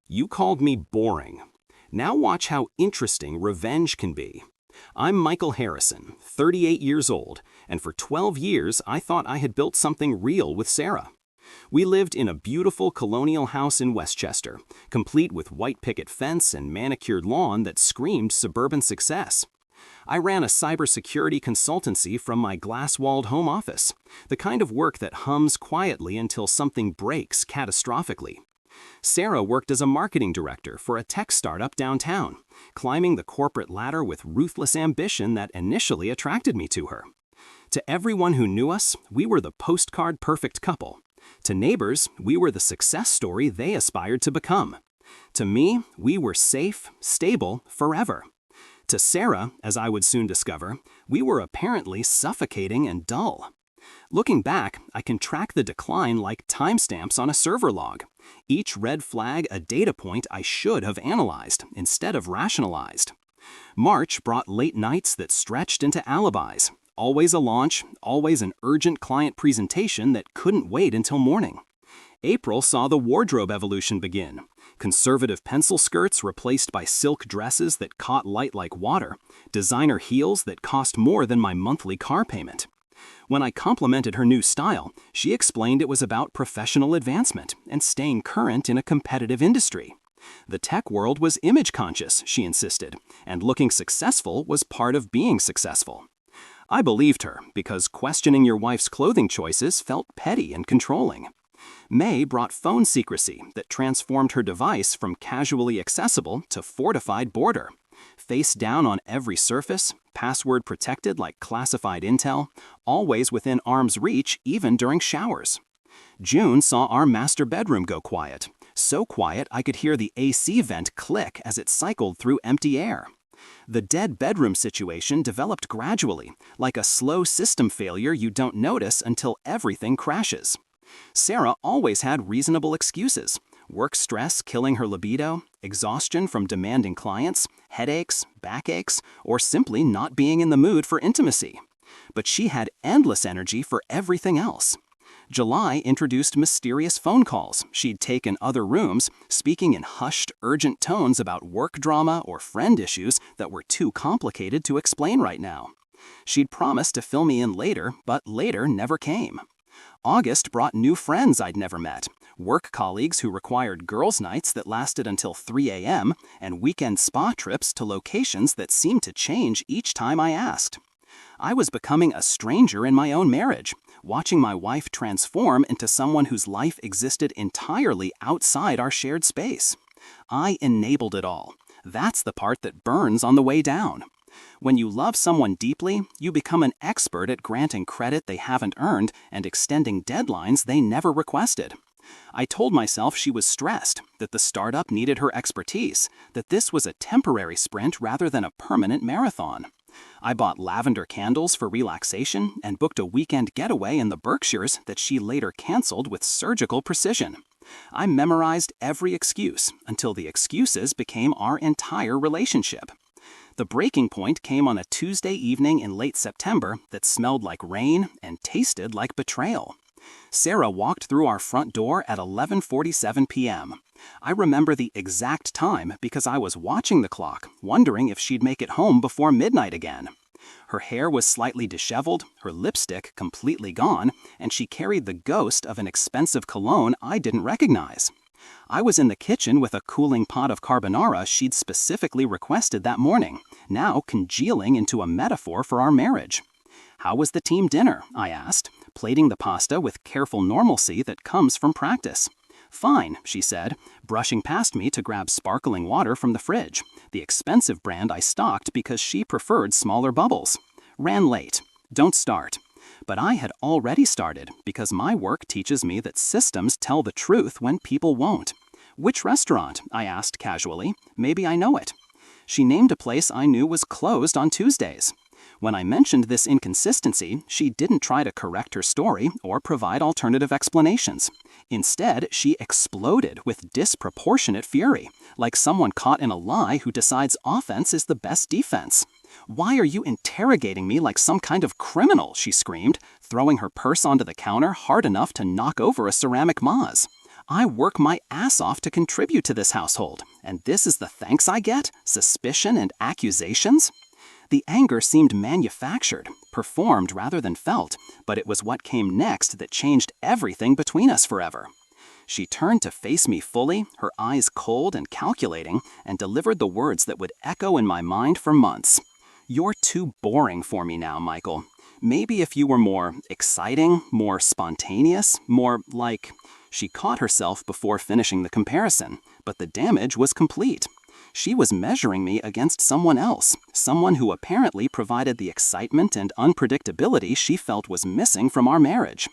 You called me boring. Now watch how interesting revenge can be. I'm Michael Harrison, 38 years old, and for 12 years I thought I had built something real with Sarah. We lived in a beautiful colonial house in Westchester, complete with white picket fence and manicured lawn that screamed suburban success. I ran a cybersecurity consultancy from my glass-walled home office, the kind of work that hums quietly until something breaks catastrophically. Sarah worked as a marketing director for a tech startup downtown, climbing the corporate ladder with ruthless ambition that initially attracted me to her. To everyone who knew us, we were the postcard perfect couple. To neighbors, we were the success story they aspired to become. To me, we were safe, stable, forever. To Sarah, as I would soon discover, we were apparently suffocating and dull. Looking back, I can track the decline like timestamps on a server log. Each red flag a data point I should have analyzed instead of rationalized. March brought late nights that stretched into alibis. Always a launch, always an urgent client presentation that couldn't wait until morning. April saw the wardrobe evolution begin. Conservative pencil skirts replaced by silk dresses that caught light like water, designer heels that cost more than my monthly car payment. When I complimented her new style, she explained it was about professional advancement and staying current in a competitive industry. The tech world was image conscious, she insisted, and looking successful was part of being successful. I believed her because questioning your wife's clothing choices felt petty and controlling. May brought phone secrecy that transformed her device from casually accessible to fortified border. Face down on every surface, password protected like classified intel, always within arm's reach even during showers. June saw our master bedroom go quiet. So quiet I could hear the AC vent click as it cycled through empty air. The dead bedroom situation developed gradually, like a slow system failure you don't notice until everything crashes. Sarah always had reasonable excuses. Work stress killing her libido, exhaustion from demanding clients, headaches, backaches, or simply not being in the mood for intimacy. But she had endless energy for everything else. July introduced mysterious phone calls she'd take in other rooms, speaking in hushed, urgent tones about work drama or friend issues that were too complicated to explain right now. She'd promised to fill me in later, but later never came. August brought new friends I'd never met, work colleagues who required girls' nights that lasted until 3 a.m., and weekend spa trips to locations that seemed to change each time I asked. I was becoming a stranger in my own marriage, watching my wife transform into someone whose life existed entirely outside our shared space. I enabled it all. That's the part that burns on the way down. When you love someone deeply, you become an expert at granting credit they haven't earned and extending deadlines they never requested. I told myself she was stressed, that the startup needed her expertise, that this was a temporary sprint rather than a permanent marathon. I bought lavender candles for relaxation and booked a weekend getaway in the Berkshires that she later canceled with surgical precision. I memorized every excuse until the excuses became our entire relationship. The breaking point came on a Tuesday evening in late September that smelled like rain and tasted like betrayal. Sarah walked through our front door at 11:47 p.m. I remember the exact time because I was watching the clock, wondering if she'd make it home before midnight again. Her hair was slightly disheveled, her lipstick completely gone, and she carried the ghost of an expensive cologne I didn't recognize. I was in the kitchen with a cooling pot of carbonara she'd specifically requested that morning, now congealing into a metaphor for our marriage. "How was the team dinner?" I asked, plating the pasta with careful normalcy that comes from practice. "Fine," she said, brushing past me to grab sparkling water from the fridge, the expensive brand I stocked because she preferred smaller bubbles. "Ran late. Don't start." But I had already started because my work teaches me that systems tell the truth when people won't. "Which restaurant?" I asked casually. "Maybe I know it." She named a place I knew was closed on Tuesdays. When I mentioned this inconsistency, she didn't try to correct her story or provide alternative explanations. Instead, she exploded with disproportionate fury, like someone caught in a lie who decides offense is the best defense. "Why are you interrogating me like some kind of criminal?" she screamed, throwing her purse onto the counter hard enough to knock over a ceramic vase. I work my ass off to contribute to this household, and this is the thanks I get? Suspicion and accusations? The anger seemed manufactured, performed rather than felt, but it was what came next that changed everything between us forever. She turned to face me fully, her eyes cold and calculating, and delivered the words that would echo in my mind for months. "You're too boring for me now, Michael. Maybe if you were more exciting, more spontaneous, more like..." She caught herself before finishing the comparison, but the damage was complete. She was measuring me against someone else, someone who apparently provided the excitement and unpredictability she felt was missing from our marriage.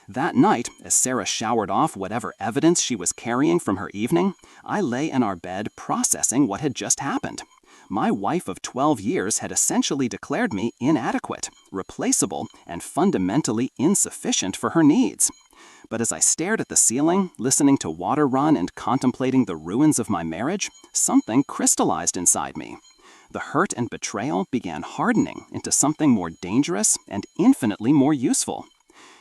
That night, as Sarah showered off whatever evidence she was carrying from her evening, I lay in our bed processing what had just happened. My wife of 12 years had essentially declared me inadequate, replaceable, and fundamentally insufficient for her needs. But as I stared at the ceiling, listening to water run and contemplating the ruins of my marriage, something crystallized inside me. The hurt and betrayal began hardening into something more dangerous and infinitely more useful.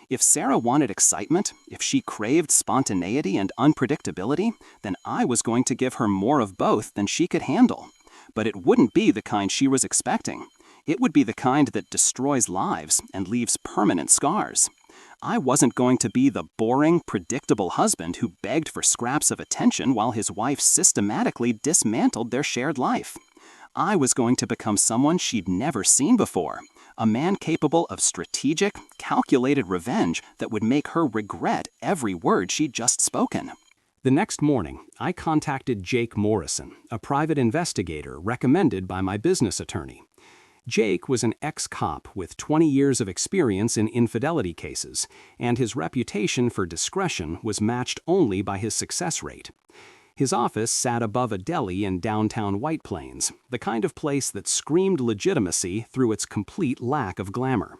If Sarah wanted excitement, if she craved spontaneity and unpredictability, then I was going to give her more of both than she could handle. But it wouldn't be the kind she was expecting. It would be the kind that destroys lives and leaves permanent scars. I wasn't going to be the boring, predictable husband who begged for scraps of attention while his wife systematically dismantled their shared life. I was going to become someone she'd never seen before, a man capable of strategic, calculated revenge that would make her regret every word she'd just spoken. The next morning, I contacted Jake Morrison, a private investigator recommended by my business attorney. Jake was an ex-cop with 20 years of experience in infidelity cases, and his reputation for discretion was matched only by his success rate. His office sat above a deli in downtown White Plains, the kind of place that screamed legitimacy through its complete lack of glamour.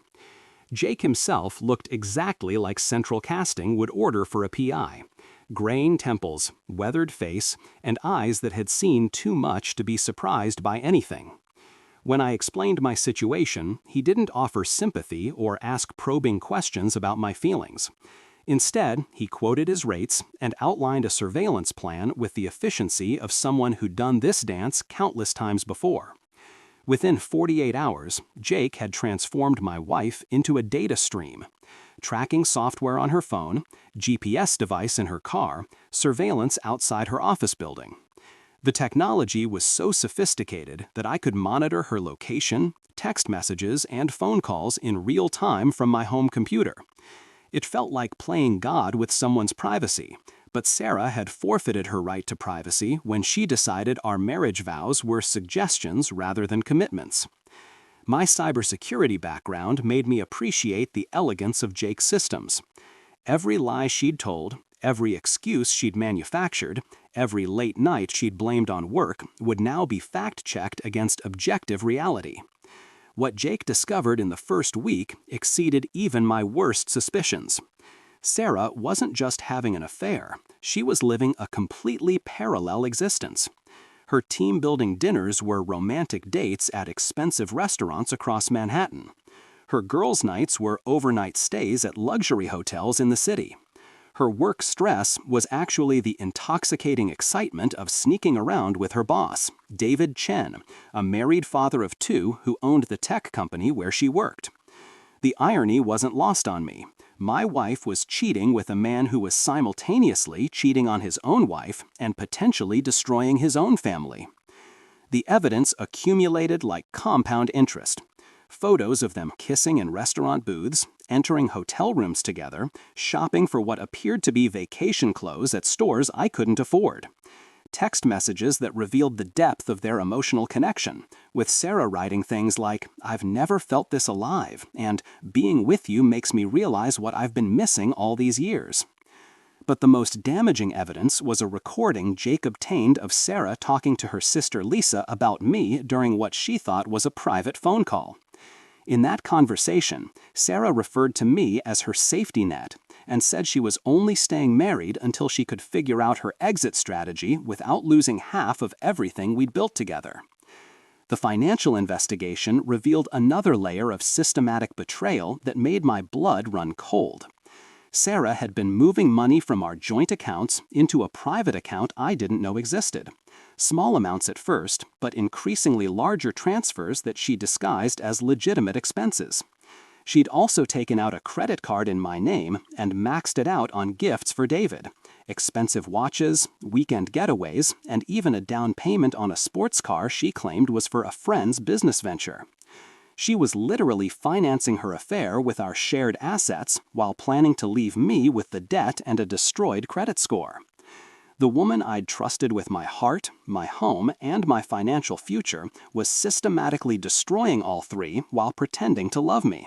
Jake himself looked exactly like central casting would order for a PI. Graying temples, weathered face, and eyes that had seen too much to be surprised by anything. When I explained my situation, he didn't offer sympathy or ask probing questions about my feelings. Instead, he quoted his rates and outlined a surveillance plan with the efficiency of someone who'd done this dance countless times before. Within 48 hours, Jake had transformed my wife into a data stream. Tracking software on her phone, GPS device in her car, surveillance outside her office building. The technology was so sophisticated that I could monitor her location, text messages, and phone calls in real time from my home computer. It felt like playing God with someone's privacy, but Sarah had forfeited her right to privacy when she decided our marriage vows were suggestions rather than commitments. My cybersecurity background made me appreciate the elegance of Jake's systems. Every lie she'd told, every excuse she'd manufactured, every late night she'd blamed on work would now be fact-checked against objective reality. What Jake discovered in the first week exceeded even my worst suspicions. Sarah wasn't just having an affair, she was living a completely parallel existence. Her team-building dinners were romantic dates at expensive restaurants across Manhattan. Her girls' nights were overnight stays at luxury hotels in the city. Her work stress was actually the intoxicating excitement of sneaking around with her boss, David Chen, a married father of two who owned the tech company where she worked. The irony wasn't lost on me. My wife was cheating with a man who was simultaneously cheating on his own wife and potentially destroying his own family. The evidence accumulated like compound interest. Photos of them kissing in restaurant booths, entering hotel rooms together, shopping for what appeared to be vacation clothes at stores I couldn't afford. Text messages that revealed the depth of their emotional connection, with Sarah writing things like, "I've never felt this alive," and "being with you makes me realize what I've been missing all these years." But the most damaging evidence was a recording Jake obtained of Sarah talking to her sister Lisa about me during what she thought was a private phone call. In that conversation, Sarah referred to me as her safety net and said she was only staying married until she could figure out her exit strategy without losing half of everything we'd built together. The financial investigation revealed another layer of systematic betrayal that made my blood run cold. Sarah had been moving money from our joint accounts into a private account I didn't know existed. Small amounts at first, but increasingly larger transfers that she disguised as legitimate expenses. She'd also taken out a credit card in my name and maxed it out on gifts for David. Expensive watches, weekend getaways, and even a down payment on a sports car she claimed was for a friend's business venture. She was literally financing her affair with our shared assets while planning to leave me with the debt and a destroyed credit score. The woman I'd trusted with my heart, my home, and my financial future was systematically destroying all three while pretending to love me.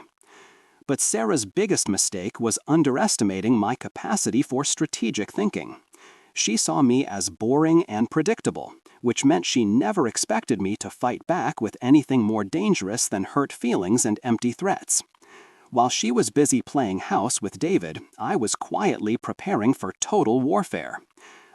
But Sarah's biggest mistake was underestimating my capacity for strategic thinking. She saw me as boring and predictable, which meant she never expected me to fight back with anything more dangerous than hurt feelings and empty threats. While she was busy playing house with David, I was quietly preparing for total warfare.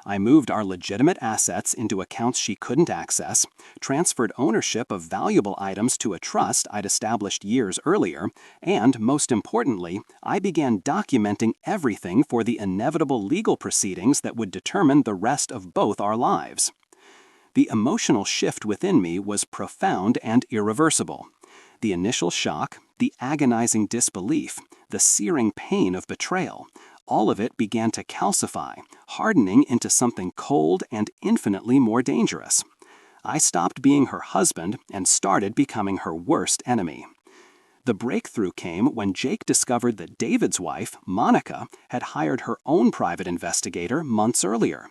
I moved our legitimate assets into accounts she couldn't access, transferred ownership of valuable items to a trust I'd established years earlier, and, most importantly, I began documenting everything for the inevitable legal proceedings that would determine the rest of both our lives. The emotional shift within me was profound and irreversible. The initial shock, the agonizing disbelief, the searing pain of betrayal, all of it began to calcify, hardening into something cold and infinitely more dangerous. I stopped being her husband and started becoming her worst enemy. The breakthrough came when Jake discovered that David's wife, Monica, had hired her own private investigator months earlier.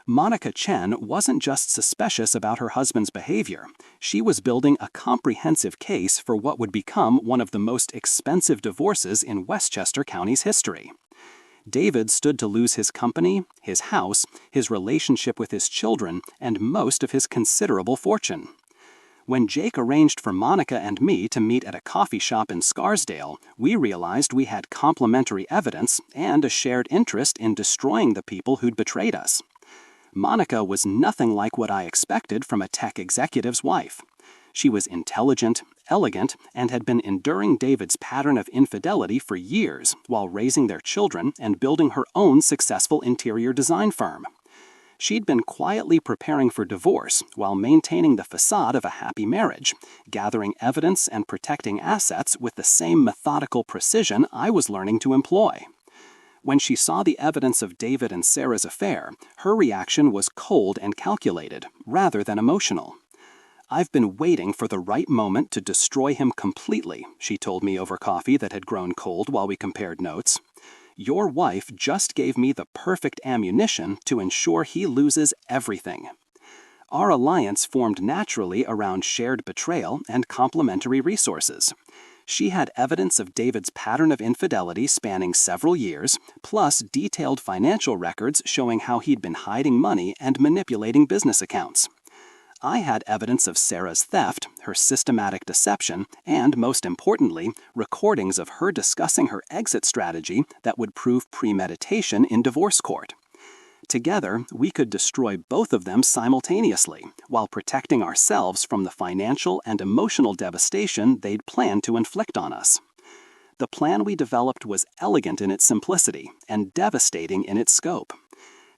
Monica Chen wasn't just suspicious about her husband's behavior. She was building a comprehensive case for what would become one of the most expensive divorces in Westchester County's history. David stood to lose his company, his house, his relationship with his children, and most of his considerable fortune. When Jake arranged for Monica and me to meet at a coffee shop in Scarsdale, we realized we had complementary evidence and a shared interest in destroying the people who'd betrayed us. Monica was nothing like what I expected from a tech executive's wife. She was intelligent, elegant, and had been enduring David's pattern of infidelity for years while raising their children and building her own successful interior design firm. She'd been quietly preparing for divorce while maintaining the facade of a happy marriage, gathering evidence and protecting assets with the same methodical precision I was learning to employ. When she saw the evidence of David and Sarah's affair, her reaction was cold and calculated, rather than emotional. "I've been waiting for the right moment to destroy him completely," she told me over coffee that had grown cold while we compared notes. "Your wife just gave me the perfect ammunition to ensure he loses everything." Our alliance formed naturally around shared betrayal and complementary resources. She had evidence of David's pattern of infidelity spanning several years, plus detailed financial records showing how he'd been hiding money and manipulating business accounts. I had evidence of Sarah's theft, her systematic deception, and, most importantly, recordings of her discussing her exit strategy that would prove premeditation in divorce court. Together, we could destroy both of them simultaneously, while protecting ourselves from the financial and emotional devastation they'd planned to inflict on us. The plan we developed was elegant in its simplicity and devastating in its scope.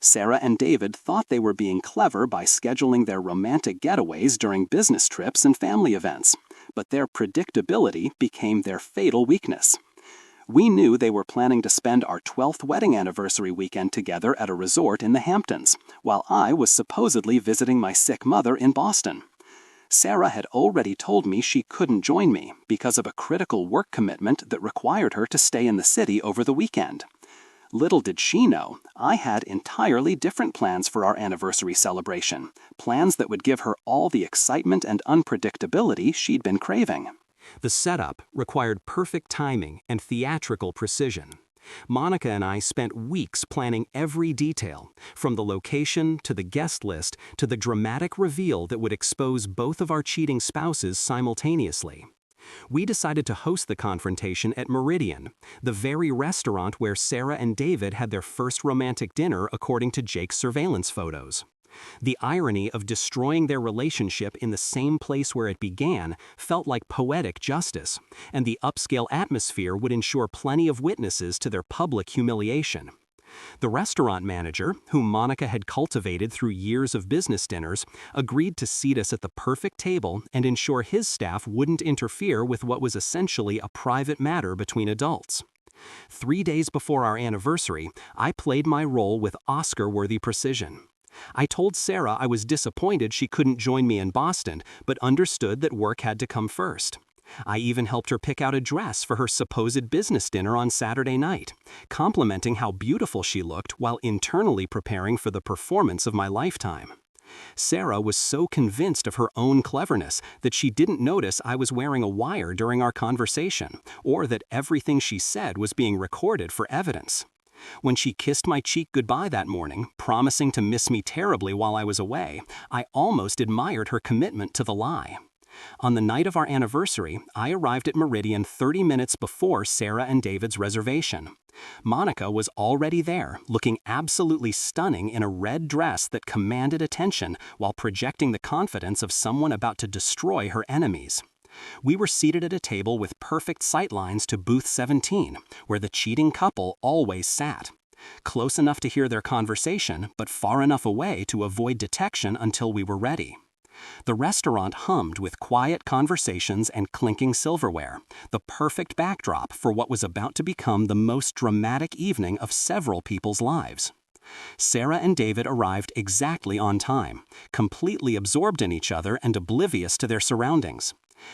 Sarah and David thought they were being clever by scheduling their romantic getaways during business trips and family events, but their predictability became their fatal weakness. We knew they were planning to spend our 12th wedding anniversary weekend together at a resort in the Hamptons, while I was supposedly visiting my sick mother in Boston. Sarah had already told me she couldn't join me because of a critical work commitment that required her to stay in the city over the weekend. Little did she know, I had entirely different plans for our anniversary celebration, plans that would give her all the excitement and unpredictability she'd been craving. The setup required perfect timing and theatrical precision. Monica and I spent weeks planning every detail, from the location to the guest list to the dramatic reveal that would expose both of our cheating spouses simultaneously. We decided to host the confrontation at Meridian, the very restaurant where Sarah and David had their first romantic dinner according to Jake's surveillance photos. The irony of destroying their relationship in the same place where it began felt like poetic justice, and the upscale atmosphere would ensure plenty of witnesses to their public humiliation. The restaurant manager, whom Monica had cultivated through years of business dinners, agreed to seat us at the perfect table and ensure his staff wouldn't interfere with what was essentially a private matter between adults. 3 days before our anniversary, I played my role with Oscar-worthy precision. I told Sarah I was disappointed she couldn't join me in Boston, but understood that work had to come first. I even helped her pick out a dress for her supposed business dinner on Saturday night, complimenting how beautiful she looked while internally preparing for the performance of my lifetime. Sarah was so convinced of her own cleverness that she didn't notice I was wearing a wire during our conversation, or that everything she said was being recorded for evidence. When she kissed my cheek goodbye that morning, promising to miss me terribly while I was away, I almost admired her commitment to the lie. On the night of our anniversary, I arrived at Meridian 30 minutes before Sarah and David's reservation. Monica was already there, looking absolutely stunning in a red dress that commanded attention while projecting the confidence of someone about to destroy her enemies. We were seated at a table with perfect sightlines to booth 17, where the cheating couple always sat. Close enough to hear their conversation, but far enough away to avoid detection until we were ready. The restaurant hummed with quiet conversations and clinking silverware, the perfect backdrop for what was about to become the most dramatic evening of several people's lives. Sarah and David arrived exactly on time, completely absorbed in each other and oblivious to their surroundings.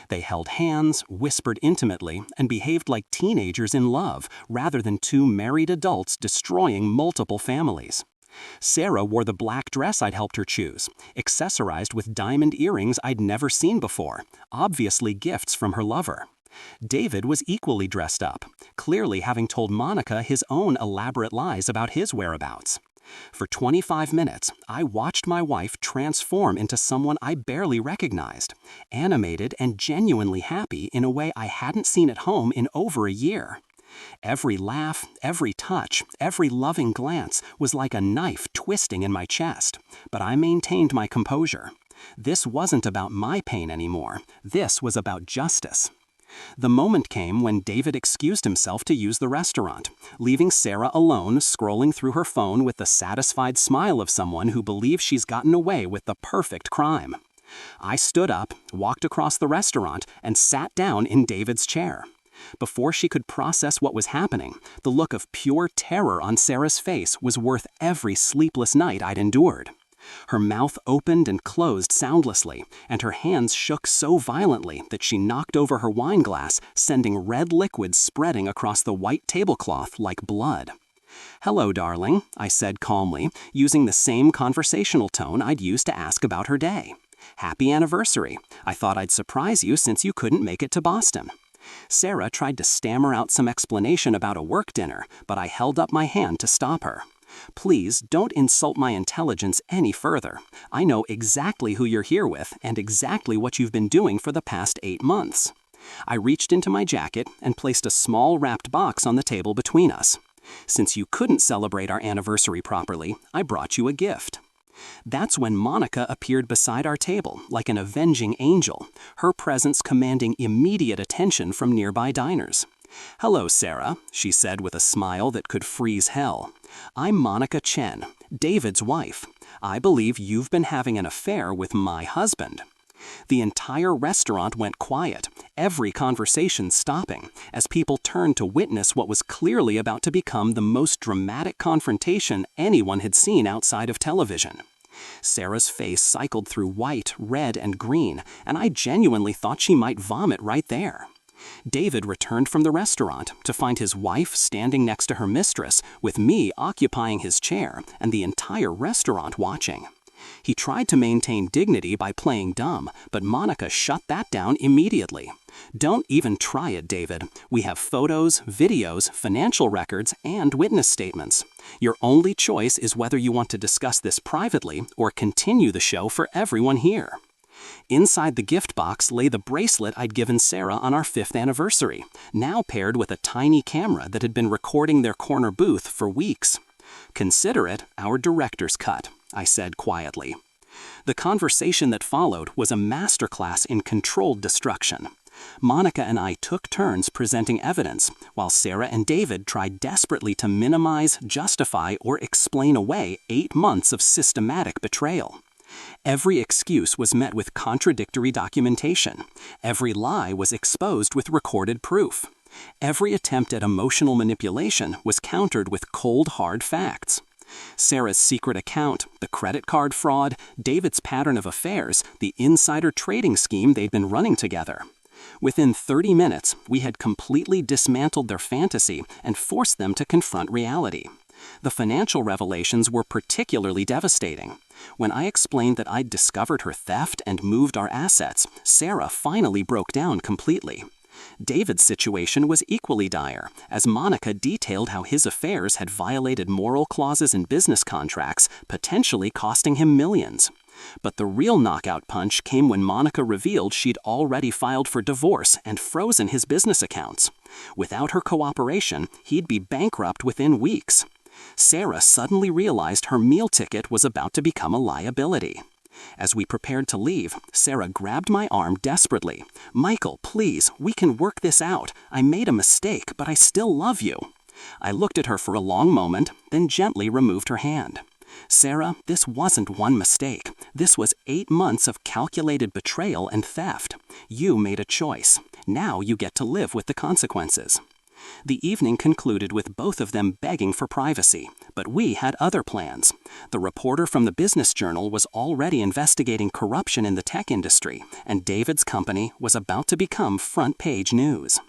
They held hands, whispered intimately, and behaved like teenagers in love rather than two married adults destroying multiple families. Sarah wore the black dress I'd helped her choose, accessorized with diamond earrings I'd never seen before, obviously gifts from her lover. David was equally dressed up, clearly having told Monica his own elaborate lies about his whereabouts. For 25 minutes, I watched my wife transform into someone I barely recognized, animated and genuinely happy in a way I hadn't seen at home in over a year. Every laugh, every touch, every loving glance was like a knife twisting in my chest, but I maintained my composure. This wasn't about my pain anymore. This was about justice. The moment came when David excused himself to use the restaurant, leaving Sarah alone scrolling through her phone with the satisfied smile of someone who believes she's gotten away with the perfect crime. I stood up, walked across the restaurant, and sat down in David's chair. Before she could process what was happening, the look of pure terror on Sarah's face was worth every sleepless night I'd endured. Her mouth opened and closed soundlessly, and her hands shook so violently that she knocked over her wine glass, sending red liquid spreading across the white tablecloth like blood. "Hello, darling," I said calmly, using the same conversational tone I'd used to ask about her day. "Happy anniversary. I thought I'd surprise you since you couldn't make it to Boston." Sarah tried to stammer out some explanation about a work dinner, but I held up my hand to stop her. "Please don't insult my intelligence any further. I know exactly who you're here with and exactly what you've been doing for the past 8 months." I reached into my jacket and placed a small wrapped box on the table between us. "Since you couldn't celebrate our anniversary properly, I brought you a gift." That's when Monica appeared beside our table like an avenging angel, her presence commanding immediate attention from nearby diners. "Hello, Sarah," she said with a smile that could freeze hell. "I'm Monica Chen, David's wife. I believe you've been having an affair with my husband." The entire restaurant went quiet, every conversation stopping, as people turned to witness what was clearly about to become the most dramatic confrontation anyone had seen outside of television. Sarah's face cycled through white, red, and green, and I genuinely thought she might vomit right there. David returned from the restaurant to find his wife standing next to her mistress, with me occupying his chair and the entire restaurant watching. He tried to maintain dignity by playing dumb, but Monica shut that down immediately. "Don't even try it, David. We have photos, videos, financial records, and witness statements. Your only choice is whether you want to discuss this privately or continue the show for everyone here." Inside the gift box lay the bracelet I'd given Sarah on our 5th anniversary, now paired with a tiny camera that had been recording their corner booth for weeks. Consider it our director's cut. I said quietly. The conversation that followed was a masterclass in controlled destruction. Monica and I took turns presenting evidence, while Sarah and David tried desperately to minimize, justify, or explain away 8 months of systematic betrayal. Every excuse was met with contradictory documentation. Every lie was exposed with recorded proof. Every attempt at emotional manipulation was countered with cold, hard facts. Sarah's secret account, the credit card fraud, David's pattern of affairs, the insider trading scheme they'd been running together. Within 30 minutes, we had completely dismantled their fantasy and forced them to confront reality. The financial revelations were particularly devastating. When I explained that I'd discovered her theft and moved our assets, Sarah finally broke down completely. David's situation was equally dire, as Monica detailed how his affairs had violated moral clauses in business contracts, potentially costing him millions. But the real knockout punch came when Monica revealed she'd already filed for divorce and frozen his business accounts. Without her cooperation, he'd be bankrupt within weeks. Sarah suddenly realized her meal ticket was about to become a liability. As we prepared to leave, Sarah grabbed my arm desperately. "Michael, please, we can work this out. I made a mistake, but I still love you." I looked at her for a long moment, then gently removed her hand. "Sarah, this wasn't one mistake. This was 8 months of calculated betrayal and theft. You made a choice. Now you get to live with the consequences." The evening concluded with both of them begging for privacy, but we had other plans. The reporter from the Business Journal was already investigating corruption in the tech industry, and David's company was about to become front-page news.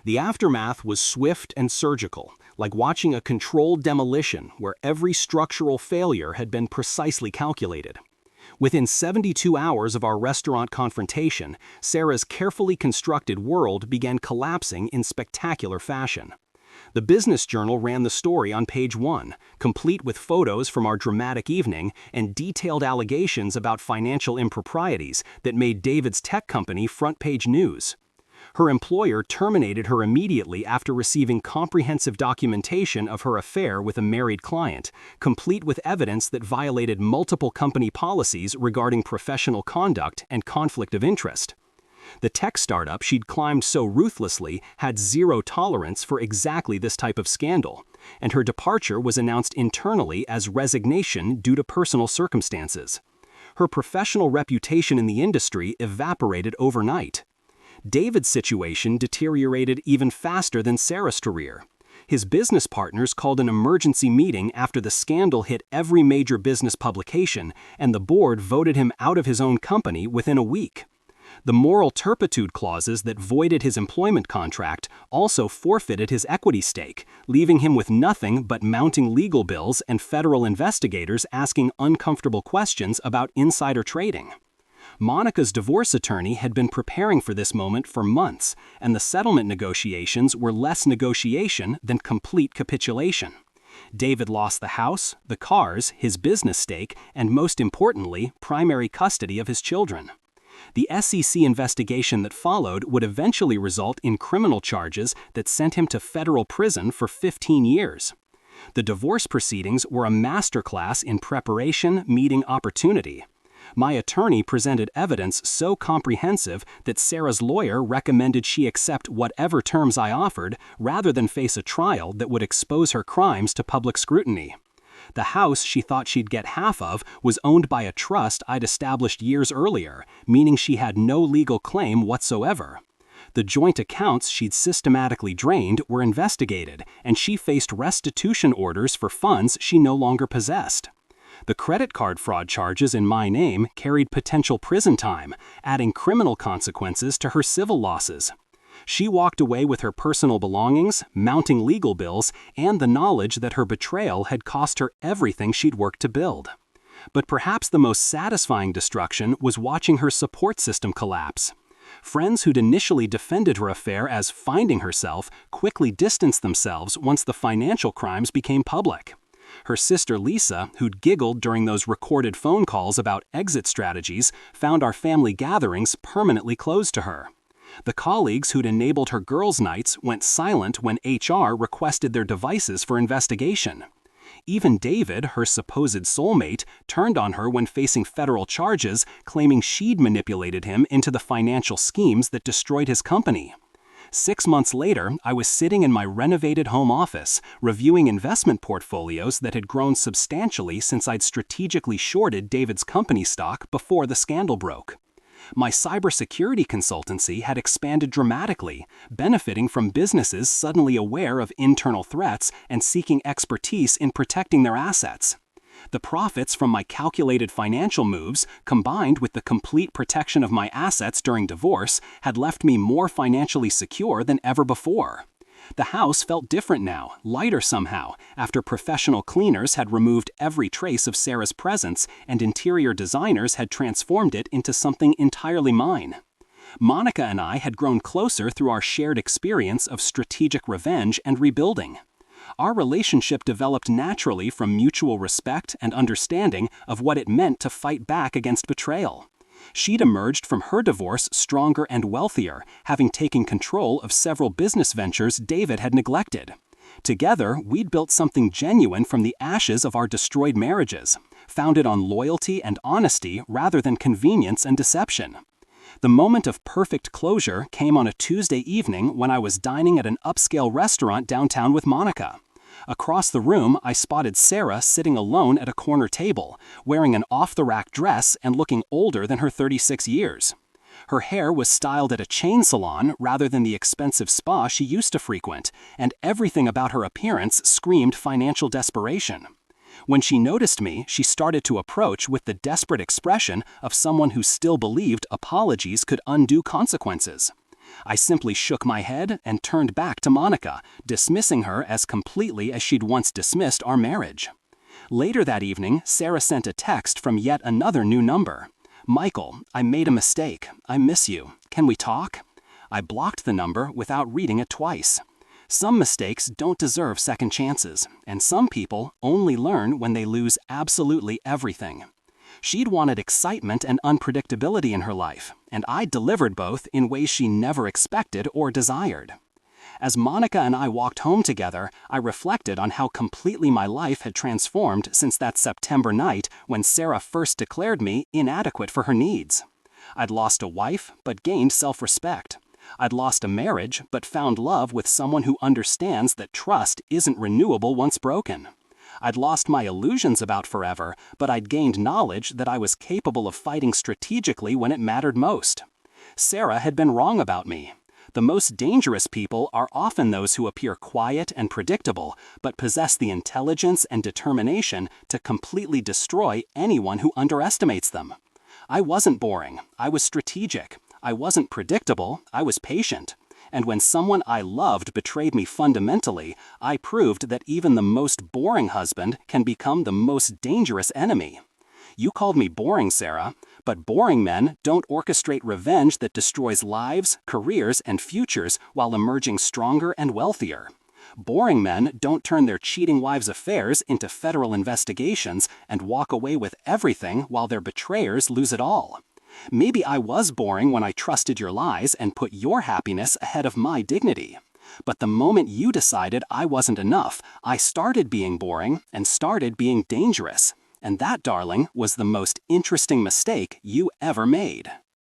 The aftermath was swift and surgical, like watching a controlled demolition where every structural failure had been precisely calculated. Within 72 hours of our restaurant confrontation, Sarah's carefully constructed world began collapsing in spectacular fashion. The Business Journal ran the story on page 1, complete with photos from our dramatic evening and detailed allegations about financial improprieties that made David's tech company front-page news. Her employer terminated her immediately after receiving comprehensive documentation of her affair with a married client, complete with evidence that violated multiple company policies regarding professional conduct and conflict of interest. The tech startup she'd climbed so ruthlessly had zero tolerance for exactly this type of scandal, and her departure was announced internally as resignation due to personal circumstances. Her professional reputation in the industry evaporated overnight. David's situation deteriorated even faster than Sarah's career. His business partners called an emergency meeting after the scandal hit every major business publication, and the board voted him out of his own company within a week. The moral turpitude clauses that voided his employment contract also forfeited his equity stake, leaving him with nothing but mounting legal bills and federal investigators asking uncomfortable questions about insider trading. Monica's divorce attorney had been preparing for this moment for months, and the settlement negotiations were less negotiation than complete capitulation. David lost the house, the cars, his business stake, and most importantly, primary custody of his children. The SEC investigation that followed would eventually result in criminal charges that sent him to federal prison for 15 years. The divorce proceedings were a masterclass in preparation meeting opportunity. My attorney presented evidence so comprehensive that Sarah's lawyer recommended she accept whatever terms I offered rather than face a trial that would expose her crimes to public scrutiny. The house she thought she'd get half of was owned by a trust I'd established years earlier, meaning she had no legal claim whatsoever. The joint accounts she'd systematically drained were investigated, and she faced restitution orders for funds she no longer possessed. The credit card fraud charges in my name carried potential prison time, adding criminal consequences to her civil losses. She walked away with her personal belongings, mounting legal bills, and the knowledge that her betrayal had cost her everything she'd worked to build. But perhaps the most satisfying destruction was watching her support system collapse. Friends who'd initially defended her affair as finding herself quickly distanced themselves once the financial crimes became public. Her sister Lisa, who'd giggled during those recorded phone calls about exit strategies, found our family gatherings permanently closed to her. The colleagues who'd enabled her girls' nights went silent when HR requested their devices for investigation. Even David, her supposed soulmate, turned on her when facing federal charges, claiming she'd manipulated him into the financial schemes that destroyed his company. 6 months later, I was sitting in my renovated home office, reviewing investment portfolios that had grown substantially since I'd strategically shorted David's company stock before the scandal broke. My cybersecurity consultancy had expanded dramatically, benefiting from businesses suddenly aware of internal threats and seeking expertise in protecting their assets. The profits from my calculated financial moves, combined with the complete protection of my assets during divorce, had left me more financially secure than ever before. The house felt different now, lighter somehow, after professional cleaners had removed every trace of Sarah's presence and interior designers had transformed it into something entirely mine. Monica and I had grown closer through our shared experience of strategic revenge and rebuilding. Our relationship developed naturally from mutual respect and understanding of what it meant to fight back against betrayal. She'd emerged from her divorce stronger and wealthier, having taken control of several business ventures David had neglected. Together, we'd built something genuine from the ashes of our destroyed marriages, founded on loyalty and honesty rather than convenience and deception. The moment of perfect closure came on a Tuesday evening when I was dining at an upscale restaurant downtown with Monica. Across the room, I spotted Sarah sitting alone at a corner table, wearing an off-the-rack dress and looking older than her 36 years. Her hair was styled at a chain salon rather than the expensive spa she used to frequent, and everything about her appearance screamed financial desperation. When she noticed me, she started to approach with the desperate expression of someone who still believed apologies could undo consequences. I simply shook my head and turned back to Monica, dismissing her as completely as she'd once dismissed our marriage. Later that evening, Sarah sent a text from yet another new number. "Michael, I made a mistake. I miss you. Can we talk?" I blocked the number without reading it twice. Some mistakes don't deserve second chances, and some people only learn when they lose absolutely everything. She'd wanted excitement and unpredictability in her life, and I delivered both in ways she never expected or desired. As Monica and I walked home together, I reflected on how completely my life had transformed since that September night when Sarah first declared me inadequate for her needs. I'd lost a wife, but gained self-respect. I'd lost a marriage, but found love with someone who understands that trust isn't renewable once broken. I'd lost my illusions about forever, but I'd gained knowledge that I was capable of fighting strategically when it mattered most. Sarah had been wrong about me. The most dangerous people are often those who appear quiet and predictable, but possess the intelligence and determination to completely destroy anyone who underestimates them. I wasn't boring, I was strategic. I wasn't predictable, I was patient. And when someone I loved betrayed me fundamentally, I proved that even the most boring husband can become the most dangerous enemy. You called me boring, Sarah, but boring men don't orchestrate revenge that destroys lives, careers, and futures while emerging stronger and wealthier. Boring men don't turn their cheating wives' affairs into federal investigations and walk away with everything while their betrayers lose it all. Maybe I was boring when I trusted your lies and put your happiness ahead of my dignity. But the moment you decided I wasn't enough, I started being boring and started being dangerous. And that, darling, was the most interesting mistake you ever made.